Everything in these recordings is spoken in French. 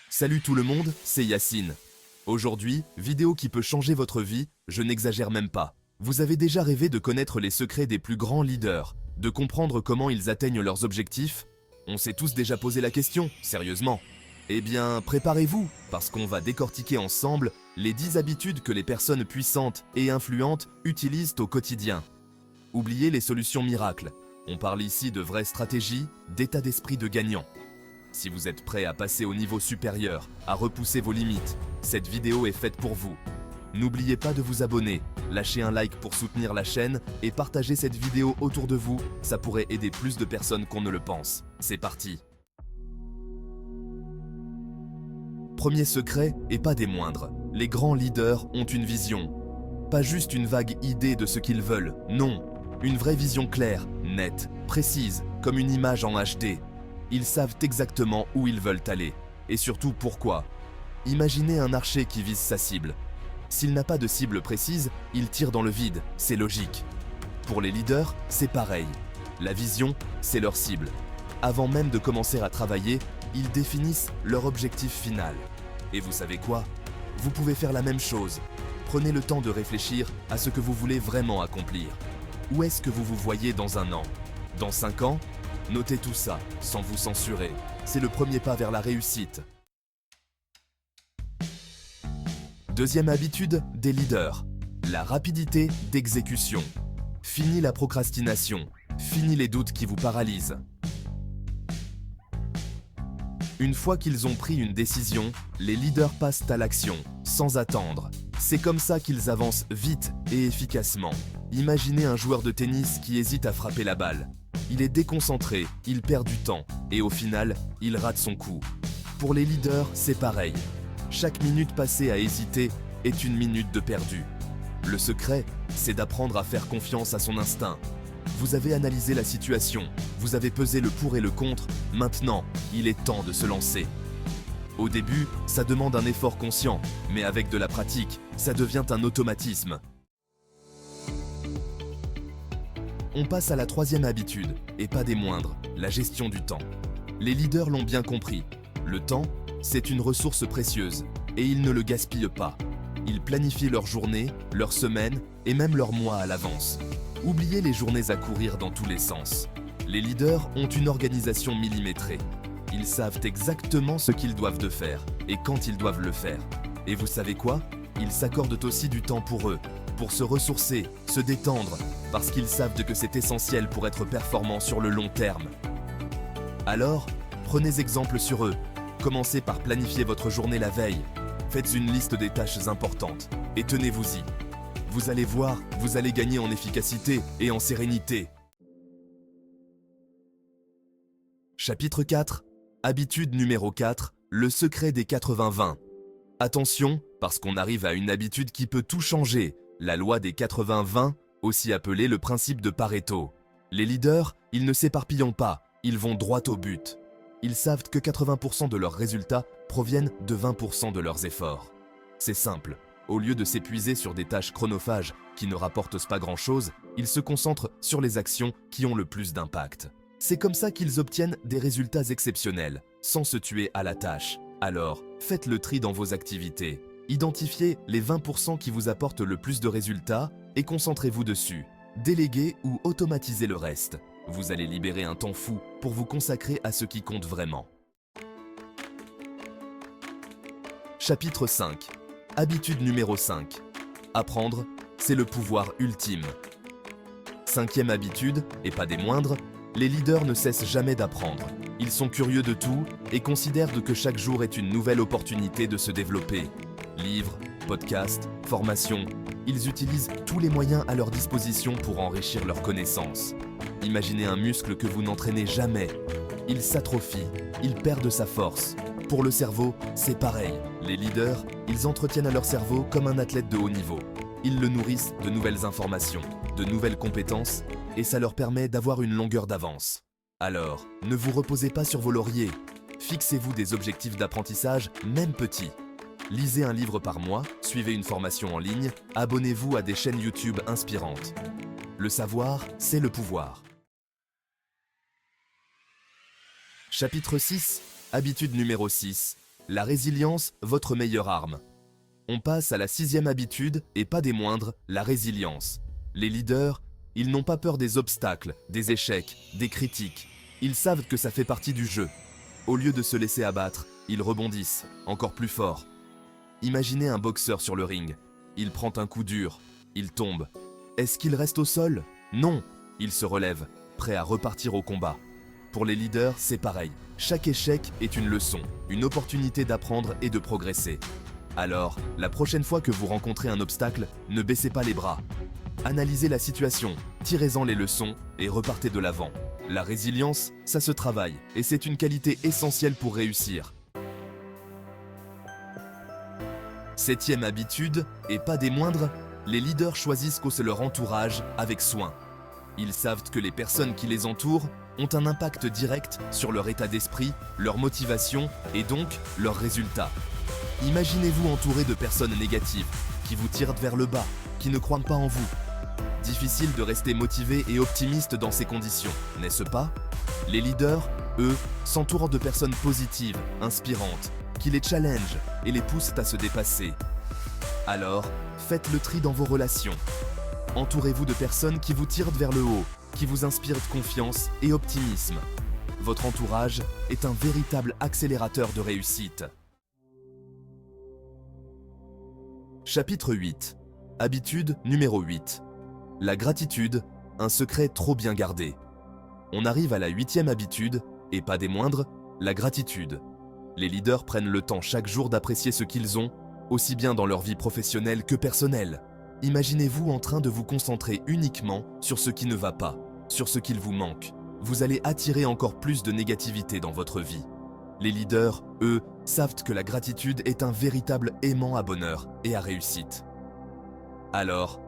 Salut tout le monde, c'est Yacine. Aujourd'hui, vidéo qui peut changer votre vie, je n'exagère même pas. Vous avez déjà rêvé de connaître les secrets des plus grands leaders, de comprendre comment ils atteignent leurs objectifs? On s'est tous déjà posé la question, sérieusement. Eh bien, préparez-vous, parce qu'on va décortiquer ensemble les 10 habitudes que les personnes puissantes et influentes utilisent au quotidien. Oubliez les solutions miracles. On parle ici de vraies stratégies, d'état d'esprit de gagnant. Si vous êtes prêt à passer au niveau supérieur, à repousser vos limites, cette vidéo est faite pour vous. N'oubliez pas de vous abonner, lâcher un like pour soutenir la chaîne et partager cette vidéo autour de vous, ça pourrait aider plus de personnes qu'on ne le pense. C'est parti! Premier secret, et pas des moindres, les grands leaders ont une vision. Pas juste une vague idée de ce qu'ils veulent, non. Une vraie vision claire, nette, précise, comme une image en HD. Ils savent exactement où ils veulent aller, et surtout pourquoi. Imaginez un archer qui vise sa cible. S'il n'a pas de cible précise, il tire dans le vide, c'est logique. Pour les leaders, c'est pareil. La vision, c'est leur cible. Avant même de commencer à travailler, ils définissent leur objectif final. Et vous savez quoi? Vous pouvez faire la même chose. Prenez le temps de réfléchir à ce que vous voulez vraiment accomplir. Où est-ce que vous vous voyez dans un an? Dans 5 ans? Notez tout ça, sans vous censurer. C'est le premier pas vers la réussite. Deuxième habitude des leaders, la rapidité d'exécution. Fini la procrastination, fini les doutes qui vous paralysent. Une fois qu'ils ont pris une décision, les leaders passent à l'action, sans attendre. C'est comme ça qu'ils avancent vite et efficacement. Imaginez un joueur de tennis qui hésite à frapper la balle. Il est déconcentré, il perd du temps, et au final, il rate son coup. Pour les leaders, c'est pareil. Chaque minute passée à hésiter est une minute de perdu. Le secret, c'est d'apprendre à faire confiance à son instinct. Vous avez analysé la situation, vous avez pesé le pour et le contre, maintenant, il est temps de se lancer. Au début, ça demande un effort conscient, mais avec de la pratique, ça devient un automatisme. On passe à la troisième habitude, et pas des moindres, la gestion du temps. Les leaders l'ont bien compris. Le temps, c'est une ressource précieuse, et ils ne le gaspillent pas. Ils planifient leur journée, leur semaine, et même leur mois à l'avance. Oubliez les journées à courir dans tous les sens. Les leaders ont une organisation millimétrée. Ils savent exactement ce qu'ils doivent faire, et quand ils doivent le faire. Et vous savez quoi? Ils s'accordent aussi du temps pour eux, pour se ressourcer, se détendre, parce qu'ils savent que c'est essentiel pour être performant sur le long terme. Alors, prenez exemple sur eux. Commencez par planifier votre journée la veille. Faites une liste des tâches importantes et tenez-vous-y. Vous allez voir, vous allez gagner en efficacité et en sérénité. Chapitre 4. Habitude numéro 4. Le secret des 80-20. Attention, parce qu'on arrive à une habitude qui peut tout changer. La loi des 80-20, aussi appelée le principe de Pareto. Les leaders, ils ne s'éparpillent pas, ils vont droit au but. Ils savent que 80% de leurs résultats proviennent de 20% de leurs efforts. C'est simple, au lieu de s'épuiser sur des tâches chronophages qui ne rapportent pas grand-chose, ils se concentrent sur les actions qui ont le plus d'impact. C'est comme ça qu'ils obtiennent des résultats exceptionnels, sans se tuer à la tâche. Alors, faites le tri dans vos activités. Identifiez les 20% qui vous apportent le plus de résultats et concentrez-vous dessus. Déléguez ou automatisez le reste. Vous allez libérer un temps fou pour vous consacrer à ce qui compte vraiment. Chapitre 5. Habitude numéro 5. Apprendre, c'est le pouvoir ultime. Cinquième habitude, et pas des moindres, les leaders ne cessent jamais d'apprendre. Ils sont curieux de tout et considèrent que chaque jour est une nouvelle opportunité de se développer. Livres, podcasts, formations, ils utilisent tous les moyens à leur disposition pour enrichir leurs connaissances. Imaginez un muscle que vous n'entraînez jamais. Il s'atrophie, il perd de sa force. Pour le cerveau, c'est pareil. Les leaders, ils entretiennent leur cerveau comme un athlète de haut niveau. Ils le nourrissent de nouvelles informations, de nouvelles compétences, et ça leur permet d'avoir une longueur d'avance. Alors, ne vous reposez pas sur vos lauriers. Fixez-vous des objectifs d'apprentissage, même petits. Lisez un livre par mois, suivez une formation en ligne, abonnez-vous à des chaînes YouTube inspirantes. Le savoir, c'est le pouvoir. Chapitre 6. Habitude numéro 6. La résilience, votre meilleure arme. On passe à la 6e habitude, et pas des moindres, la résilience. Les leaders, ils n'ont pas peur des obstacles, des échecs, des critiques. Ils savent que ça fait partie du jeu. Au lieu de se laisser abattre, ils rebondissent, encore plus fort. Imaginez un boxeur sur le ring. Il prend un coup dur, il tombe. Est-ce qu'il reste au sol? Non, il se relève, prêt à repartir au combat. Pour les leaders, c'est pareil. Chaque échec est une leçon, une opportunité d'apprendre et de progresser. Alors, la prochaine fois que vous rencontrez un obstacle, ne baissez pas les bras. Analysez la situation, tirez-en les leçons et repartez de l'avant. La résilience, ça se travaille et c'est une qualité essentielle pour réussir. 7e habitude, et pas des moindres, les leaders choisissent qu'au leur entourage avec soin. Ils savent que les personnes qui les entourent ont un impact direct sur leur état d'esprit, leur motivation et donc leurs résultats. Imaginez-vous entouré de personnes négatives, qui vous tirent vers le bas, qui ne croient pas en vous. Difficile de rester motivé et optimiste dans ces conditions, n'est-ce pas? Les leaders, eux, s'entourent de personnes positives, inspirantes, qui les challengent et les poussent à se dépasser. Alors, faites le tri dans vos relations. Entourez-vous de personnes qui vous tirent vers le haut, qui vous inspirent confiance et optimisme. Votre entourage est un véritable accélérateur de réussite. Chapitre 8. Habitude numéro 8. La gratitude, un secret trop bien gardé. On arrive à la 8e habitude, et pas des moindres, la gratitude. Les leaders prennent le temps chaque jour d'apprécier ce qu'ils ont, aussi bien dans leur vie professionnelle que personnelle. Imaginez-vous en train de vous concentrer uniquement sur ce qui ne va pas, sur ce qu'il vous manque. Vous allez attirer encore plus de négativité dans votre vie. Les leaders, eux, savent que la gratitude est un véritable aimant à bonheur et à réussite. Alors,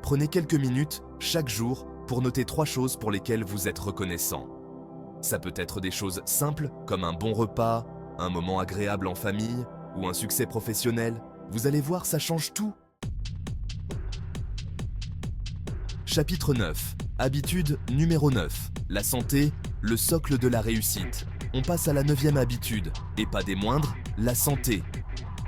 prenez quelques minutes chaque jour pour noter 3 choses pour lesquelles vous êtes reconnaissant. Ça peut être des choses simples comme un bon repas, un moment agréable en famille ou un succès professionnel. Vous allez voir, ça change tout. Chapitre 9. Habitude numéro 9. La santé, le socle de la réussite. On passe à la 9e habitude, et pas des moindres, la santé.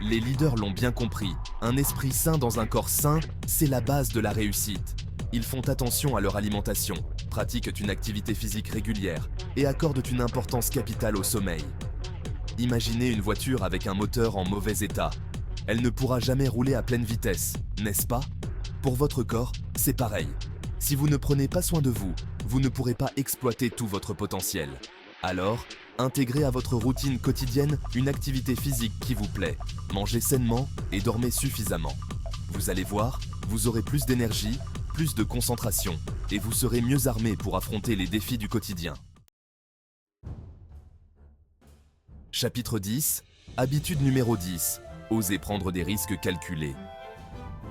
Les leaders l'ont bien compris, un esprit sain dans un corps sain, c'est la base de la réussite. Ils font attention à leur alimentation, pratiquent une activité physique régulière et accordent une importance capitale au sommeil. Imaginez une voiture avec un moteur en mauvais état. Elle ne pourra jamais rouler à pleine vitesse, n'est-ce pas? Pour votre corps, c'est pareil. Si vous ne prenez pas soin de vous, vous ne pourrez pas exploiter tout votre potentiel. Alors, intégrez à votre routine quotidienne une activité physique qui vous plaît. Mangez sainement et dormez suffisamment. Vous allez voir, vous aurez plus d'énergie, plus de concentration et vous serez mieux armé pour affronter les défis du quotidien. Chapitre 10. Habitude numéro 10. Osez prendre des risques calculés.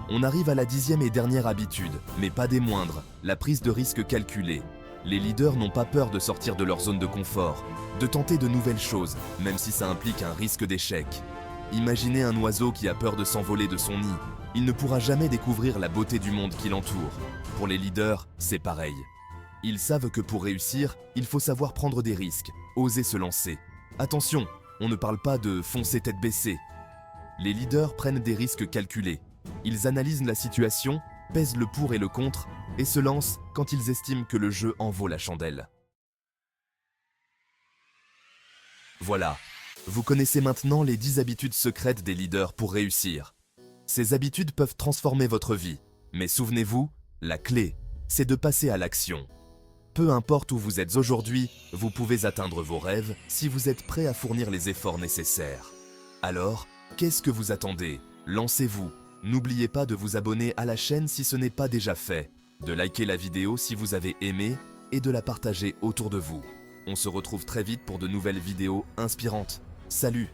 On arrive à la 10e et dernière habitude, mais pas des moindres, la prise de risque calculée. Les leaders n'ont pas peur de sortir de leur zone de confort, de tenter de nouvelles choses, même si ça implique un risque d'échec. Imaginez un oiseau qui a peur de s'envoler de son nid. Il ne pourra jamais découvrir la beauté du monde qui l'entoure. Pour les leaders, c'est pareil. Ils savent que pour réussir, il faut savoir prendre des risques, oser se lancer. Attention, on ne parle pas de foncer tête baissée. Les leaders prennent des risques calculés. Ils analysent la situation, pèsent le pour et le contre, et se lancent quand ils estiment que le jeu en vaut la chandelle. Voilà, vous connaissez maintenant les 10 habitudes secrètes des leaders pour réussir. Ces habitudes peuvent transformer votre vie, mais souvenez-vous, la clé, c'est de passer à l'action. Peu importe où vous êtes aujourd'hui, vous pouvez atteindre vos rêves si vous êtes prêt à fournir les efforts nécessaires. Alors, qu'est-ce que vous attendez? Lancez-vous. N'oubliez pas de vous abonner à la chaîne si ce n'est pas déjà fait, de liker la vidéo si vous avez aimé et de la partager autour de vous. On se retrouve très vite pour de nouvelles vidéos inspirantes. Salut!